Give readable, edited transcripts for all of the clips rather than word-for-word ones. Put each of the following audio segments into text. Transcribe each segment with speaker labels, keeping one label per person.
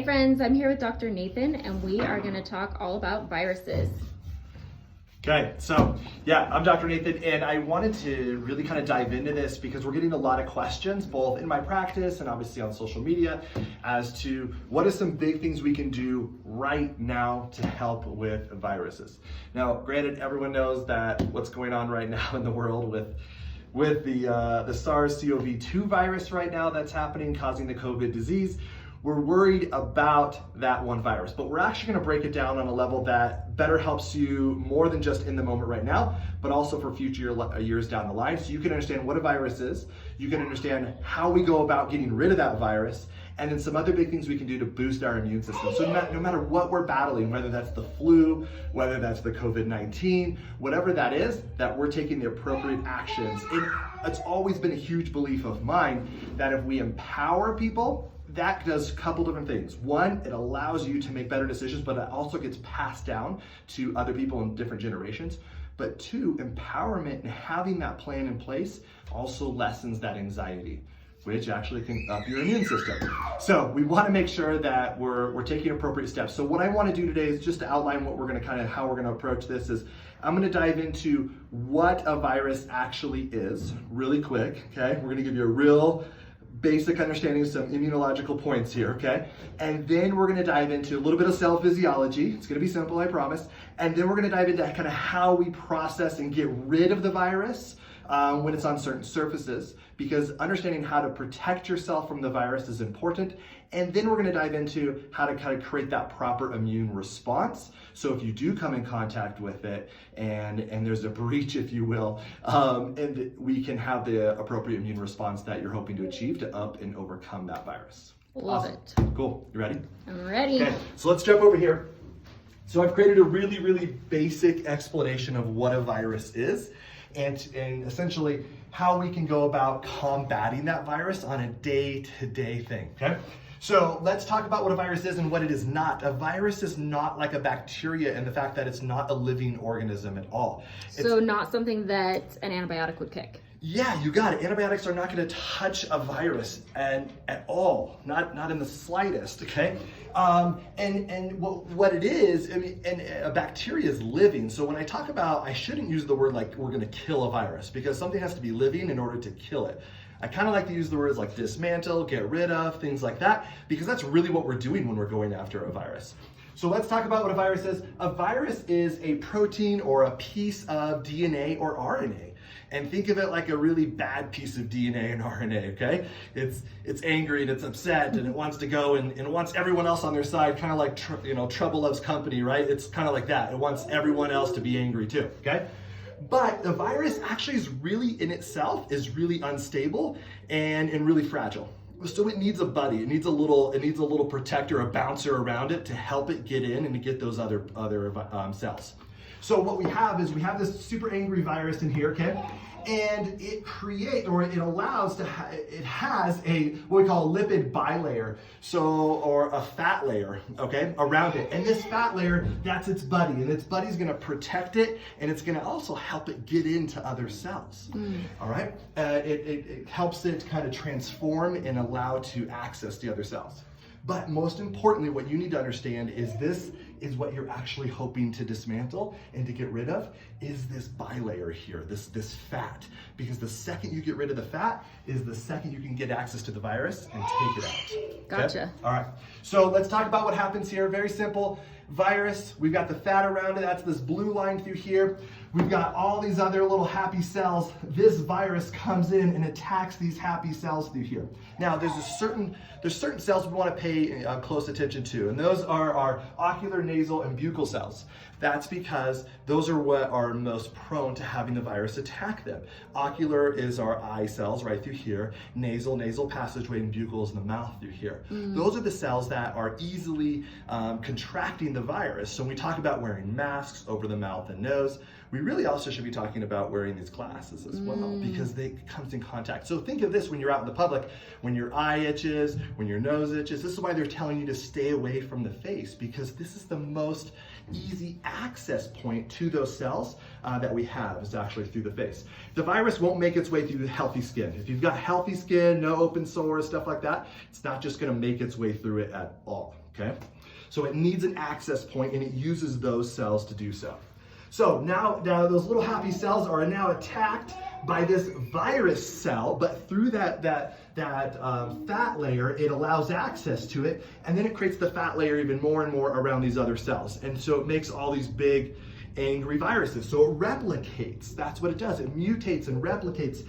Speaker 1: Hey friends, I'm here with Dr. Nathan and we are going to talk all about viruses.
Speaker 2: Okay, so yeah, I'm Dr. Nathan and I wanted to really kind of dive into this because we're getting a lot of questions both in my practice and obviously on social media as to what are some big things we can do right now to help with viruses. Now, granted, everyone knows that what's going on right now in the world with the SARS-CoV-2 virus right now that's happening, causing the COVID disease. We're worried about that one virus, but we're actually gonna break it down on a level that better helps you more than just in the moment right now, but also for future years down the line. So you can understand what a virus is, you can understand how we go about getting rid of that virus, and then some other big things we can do to boost our immune system. So no matter what we're battling, whether that's the flu, whether that's the COVID-19, whatever that is, that we're taking the appropriate actions. It's always been a huge belief of mine that if we empower people, that does a couple different things. One, it allows you to make better decisions, but it also gets passed down to other people in different generations. But two, empowerment and having that plan in place also lessens that anxiety, which actually can up your immune system. So we want to make sure that we're taking appropriate steps. So what I want to do today is just to outline what we're going to how we're going to approach this is I'm going to dive into what a virus actually is really quick, okay? We're going to give you a real basic understanding of some immunological points here, okay? And then we're gonna dive into a little bit of cell physiology. It's gonna be simple, I promise. And then we're gonna dive into kind of how we process and get rid of the virus when it's on certain surfaces, because understanding how to protect yourself from the virus is important. And then we're gonna dive into how to kind of create that proper immune response. So if you do come in contact with it and there's a breach, if you will, and we can have the appropriate immune response that you're hoping to achieve to up and overcome that virus.
Speaker 1: Love
Speaker 2: Awesome.
Speaker 1: it.
Speaker 2: Cool, you ready?
Speaker 1: I'm ready.
Speaker 2: Okay, so let's jump over here. So I've created a really, really basic explanation of what a virus is and essentially how we can go about combating that virus on a day-to-day thing, okay? So let's talk about what a virus is and what it is not. A virus is not like a bacteria in the fact that it's not a living organism at all.
Speaker 1: So not something that an antibiotic would kick.
Speaker 2: Yeah, you got it. Antibiotics are not going to touch a virus at all, not in the slightest. Okay, and what it is, I mean, and a bacteria is living. So when I talk about, I shouldn't use the word like we're going to kill a virus because something has to be living in order to kill it. I kind of like to use the words like dismantle, get rid of, things like that, because that's really what we're doing when we're going after a virus. So let's talk about what a virus is. A virus is a protein or a piece of DNA or RNA. And think of it like a really bad piece of DNA and RNA, okay? It's angry and it's upset and it wants to go and it wants everyone else on their side, kind of like, trouble loves company, right? It's kind of like that. It wants everyone else to be angry too, okay? But the virus actually is really, in itself, is really unstable and really fragile. So it needs a buddy. It needs a little protector, a bouncer around it to help it get in and to get those other cells. So what we have is we have this super angry virus in here, okay? And it creates, or it allows to, it has a, what we call a lipid bilayer, or a fat layer, okay, around it. And this fat layer, that's its buddy, and its buddy's gonna protect it, and it's gonna also help it get into other cells, all right? It helps it kind of transform and allow to access the other cells. But most importantly, what you need to understand is this is what you're actually hoping to dismantle and to get rid of is this bilayer here, this fat. Because the second you get rid of the fat is the second you can get access to the virus and take it out.
Speaker 1: Gotcha.
Speaker 2: Okay? All right, so let's talk about what happens here. Very simple. Virus, we've got the fat around it, that's this blue line through here. We've got all these other little happy cells. This virus comes in and attacks these happy cells through here. Now, there's certain cells we want to pay close attention to, and those are our ocular, nasal, and buccal cells. That's because those are what are most prone to having the virus attack them. Ocular is our eye cells right through here. Nasal passageway, and buccal is in the mouth through here. Those are the cells that are easily contracting the virus. So when we talk about wearing masks over the mouth and nose, we really also should be talking about wearing these glasses as well because it comes in contact. So think of this when you're out in the public, when your eye itches, when your nose itches. This is why they're telling you to stay away from the face because this is the most easy access point to those cells that we have is actually through the face. The virus won't make its way through healthy skin. If you've got healthy skin, no open sores, stuff like that, it's not just gonna make its way through it at all. okay? So it needs an access point, and it uses those cells to do so. So now those little happy cells are now attacked by this virus cell, but through that fat layer, it allows access to it, and then it creates the fat layer even more and more around these other cells. And so it makes all these big, angry viruses. So it replicates. That's what it does. It mutates and replicates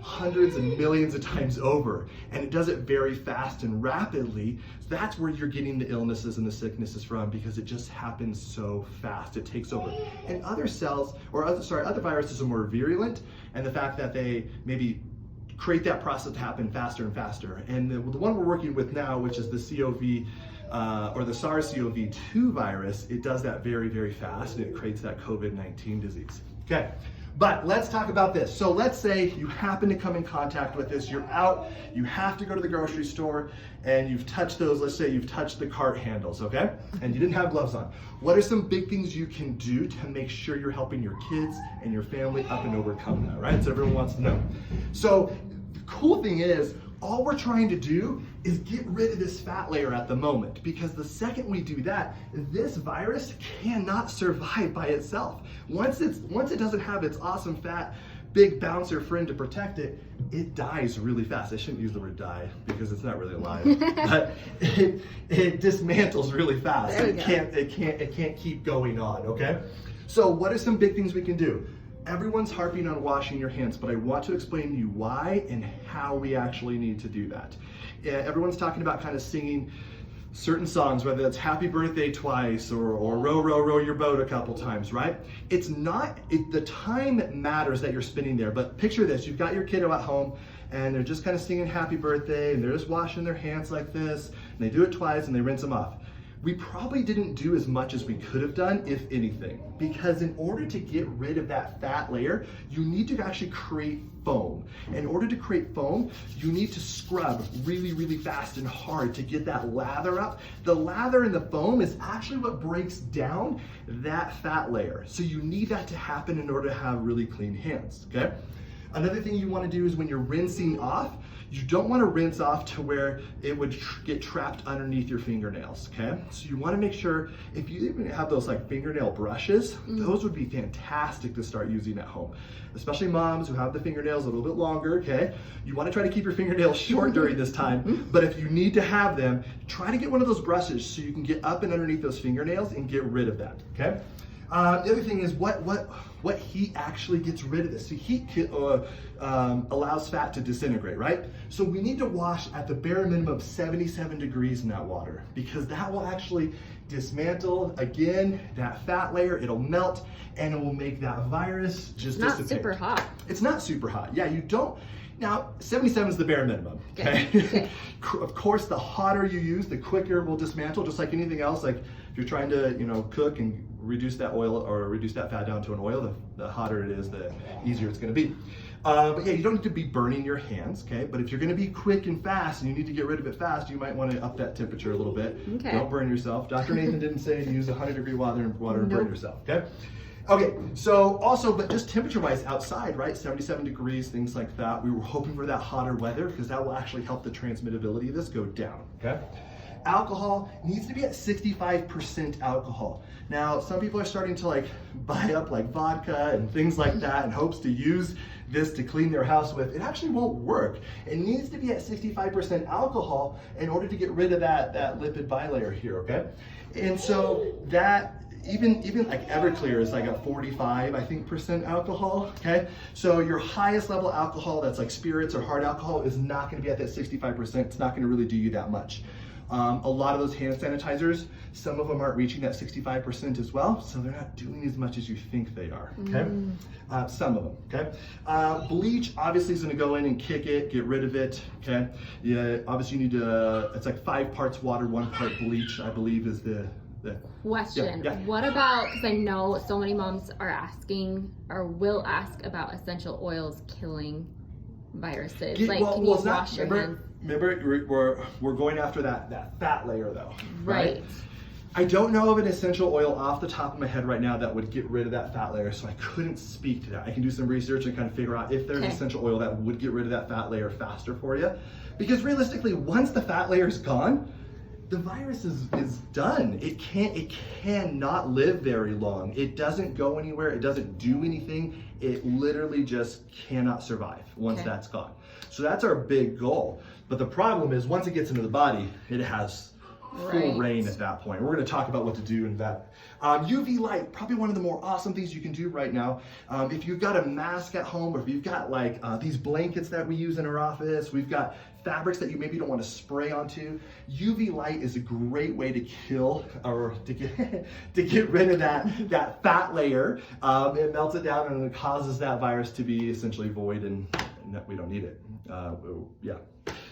Speaker 2: hundreds and millions of times over, and it does it very fast and rapidly. That's where you're getting the illnesses and the sicknesses from, because it just happens so fast. It takes over. And other cells, or other viruses are more virulent, and the fact that they maybe create that process to happen faster and faster. And the one we're working with now, which is the CoV or the SARS-CoV-2 virus, it does that very, very fast, and it creates that COVID-19 disease. Okay. But let's talk about this. So let's say you happen to come in contact with this, you're out, you have to go to the grocery store, and you've touched those, let's say you've touched the cart handles, okay? And you didn't have gloves on. What are some big things you can do to make sure you're helping your kids and your family up and overcome that, right? So everyone wants to know. So the cool thing is, all we're trying to do is get rid of this fat layer at the moment, because the second we do that, this virus cannot survive by itself. Once it doesn't have its awesome fat big bouncer friend to protect it, it dies really fast. I shouldn't use the word die because it's not really alive, but it dismantles really fast. It can't keep going on, okay? So what are some big things we can do? Everyone's harping on washing your hands, but I want to explain to you why and how we actually need to do that. Everyone's talking about kind of singing certain songs, whether it's Happy Birthday twice or row, row, row your boat a couple times, right? It's not, the time matters that you're spending there, but picture this, you've got your kiddo at home and they're just kind of singing Happy Birthday and they're just washing their hands like this, and they do it twice and they rinse them off. We probably didn't do as much as we could have done, if anything, because in order to get rid of that fat layer, you need to actually create foam. In order to create foam, you need to scrub really, really fast and hard to get that lather up. The lather in the foam is actually what breaks down that fat layer. So you need that to happen in order to have really clean hands, okay? Another thing you want to do is when you're rinsing off, you don't want to rinse off to where it would get trapped underneath your fingernails, okay? So you want to make sure, if you even have those like fingernail brushes, those would be fantastic to start using at home. Especially moms who have the fingernails a little bit longer, okay? You want to try to keep your fingernails short during this time, but if you need to have them, try to get one of those brushes so you can get up and underneath those fingernails and get rid of that, okay? The other thing is what heat actually gets rid of this. So heat allows fat to disintegrate, right? So we need to wash at the bare minimum of 77 degrees in that water, because that will actually dismantle, again, that fat layer. It'll melt and it will make that virus just dissipate.
Speaker 1: It's not super hot.
Speaker 2: It's not super hot. Yeah, you don't. Now, 77 is the bare minimum, okay? Of course, the hotter you use, the quicker it will dismantle, just like anything else. Like if you're trying to, cook and reduce that oil or reduce that fat down to an oil, the hotter it is, the easier it's gonna be. But yeah, you don't need to be burning your hands, okay? But if you're gonna be quick and fast and you need to get rid of it fast, you might wanna up that temperature a little bit.
Speaker 1: Okay.
Speaker 2: Don't burn yourself. Dr. Nathan didn't say to use 100-degree water and burn yourself, okay? Okay, so also, but just temperature-wise outside, right? 77 degrees, things like that. We were hoping for that hotter weather because that will actually help the transmittability of this go down, okay? Alcohol needs to be at 65% alcohol. Now, some people are starting to like buy up like vodka and things like that in hopes to use this to clean their house with. It actually won't work. It needs to be at 65% alcohol in order to get rid of that lipid bilayer here, okay? And so that, even like Everclear is like a 45, I think, % alcohol, okay? So your highest level alcohol that's like spirits or hard alcohol is not gonna be at that 65%. It's not gonna really do you that much. A lot of those hand sanitizers, some of them aren't reaching that 65% as well, so they're not doing as much as you think they are, okay? Some of them, okay? Bleach obviously is gonna go in and kick it, get rid of it, okay? Yeah, obviously you need to, it's like 5 parts water, 1 part bleach, I believe is the
Speaker 1: Question, what about, because I know so many moms are asking or will ask about essential oils killing viruses. Can you wash your hands?
Speaker 2: Remember, we're going after that fat layer though,
Speaker 1: right?
Speaker 2: I don't know of an essential oil off the top of my head right now that would get rid of that fat layer, so I couldn't speak to that. I can do some research and kind of figure out if there's essential oil that would get rid of that fat layer faster for you. Because realistically, once the fat layer is gone, the virus is done. It cannot live very long. It doesn't go anywhere. It doesn't do anything. It literally just cannot survive once that's gone. So that's our big goal. But the problem is once it gets into the body, it has full reign at that point. We're going to talk about what to do in that. UV light, probably one of the more awesome things you can do right now. If you've got a mask at home, or if you've got like these blankets that we use in our office, we've got fabrics that you maybe don't want to spray onto. UV light is a great way to kill or to get rid of that fat layer. It melts it down and it causes that virus to be essentially void, and we don't need it. Yeah.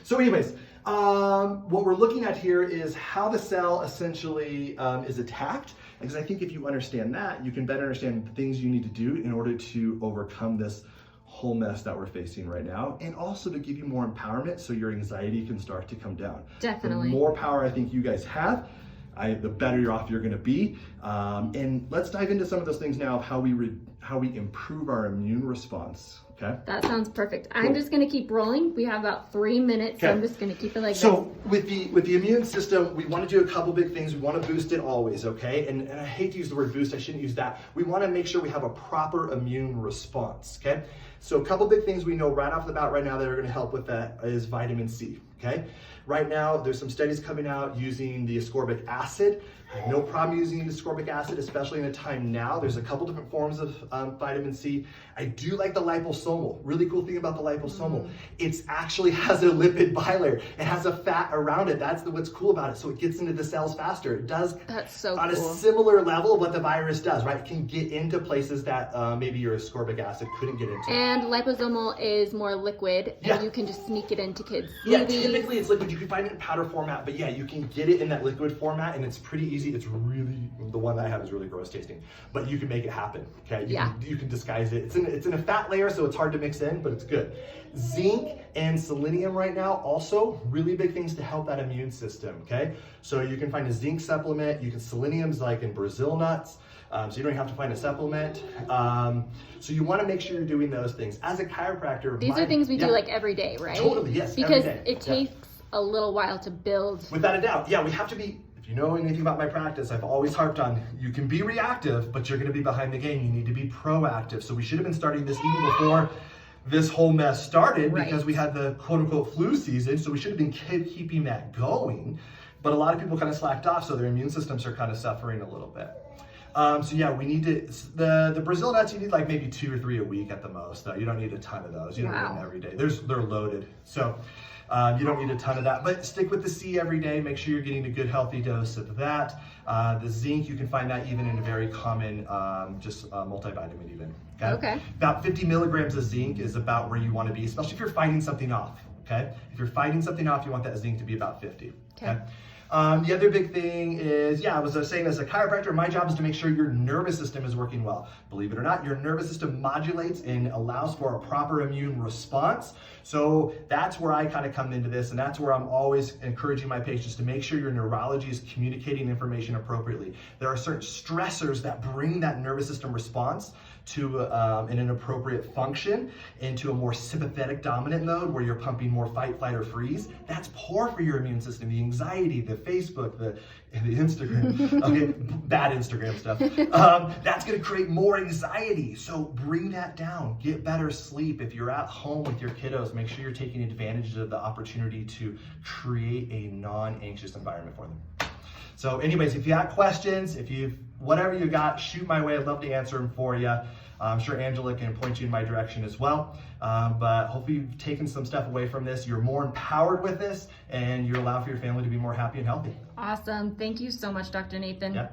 Speaker 2: So anyways, what we're looking at here is how the cell essentially is attacked, because I think if you understand that, you can better understand the things you need to do in order to overcome this whole mess that we're facing right now, and also to give you more empowerment so your anxiety can start to come down.
Speaker 1: Definitely.
Speaker 2: The more power I think you guys have, the better you're off you're going to be. And let's dive into some of those things now of how we improve our immune response. Okay.
Speaker 1: That sounds perfect. Cool. I'm just going to keep rolling. We have about 3 minutes, so I'm just going to keep it like this.
Speaker 2: So with the immune system, we want to do a couple big things. We want to boost it always, okay? And I hate to use the word boost. I shouldn't use that. We want to make sure we have a proper immune response, okay? So a couple big things we know right off the bat right now that are going to help with that is vitamin C, okay? Right now, there's some studies coming out using the ascorbic acid. I have no problem using the ascorbic acid, especially in a time now. There's a couple different forms of vitamin C. I do like the liposomal. Really cool thing about the liposomal. It actually has a lipid bilayer. It has a fat around it. That's what's cool about it. So it gets into the cells faster. It does on a similar level what the virus does, right? It can get into places that maybe your ascorbic acid couldn't get into.
Speaker 1: And liposomal is more liquid, and you can just sneak it into kids' smoothies.
Speaker 2: Yeah, typically it's liquid. You can find it in powder format, but yeah, you can get it in that liquid format, and it's pretty easy. It's really, the one that I have is really gross tasting, but you can make it happen, okay? You can disguise it. It's in a fat layer, so it's hard to mix in, but it's good. Zinc and selenium right now, also really big things to help that immune system, okay? So you can find a zinc supplement. Selenium's like in Brazil nuts, so you don't have to find a supplement. So you want to make sure you're doing those things. As a chiropractor,
Speaker 1: these are things we do like every day, right?
Speaker 2: Totally, yes,
Speaker 1: because
Speaker 2: every day.
Speaker 1: It takes a little while to build.
Speaker 2: Without a doubt, yeah, we have to be. If you know anything about my practice, I've always harped on, you can be reactive, but you're going to be behind the game. You need to be proactive. So we should have been starting this even before this whole mess started, because we had the quote unquote flu season. So we should have been keeping that going. But a lot of people kind of slacked off, so their immune systems are kind of suffering a little bit. So yeah, we need to, the Brazil nuts, you need like maybe 2 or 3 a week at the most, though. You don't need a ton of those. You don't need them every day. They're loaded. So you don't need a ton of that, but stick with the C every day. Make sure you're getting a good healthy dose of that. The zinc, you can find that even in a very common multivitamin even. Okay? About 50 milligrams of zinc is about where you want to be, especially if you're fighting something off. Okay? If you're fighting something off, you want that zinc to be about 50. Okay? The other big thing is, I was saying as a chiropractor, my job is to make sure your nervous system is working well. Believe it or not, your nervous system modulates and allows for a proper immune response. So that's where I kind of come into this, and that's where I'm always encouraging my patients to make sure your neurology is communicating information appropriately. There are certain stressors that bring that nervous system response to an inappropriate function into a more sympathetic dominant mode where you're pumping more fight, flight, or freeze. That's poor for your immune system. The anxiety, the Facebook, the Instagram, okay, bad Instagram stuff. That's going to create more anxiety. So bring that down. Get better sleep. If you're at home with your kiddos, make sure you're taking advantage of the opportunity to create a non-anxious environment for them. So anyways, if you have questions, whatever you got, shoot my way. I'd love to answer them for you. I'm sure Angela can point you in my direction as well. But hopefully you've taken some stuff away from this. You're more empowered with this, and you allow for your family to be more happy and healthy.
Speaker 1: Awesome. Thank you so much, Dr. Nathan.
Speaker 2: Yeah.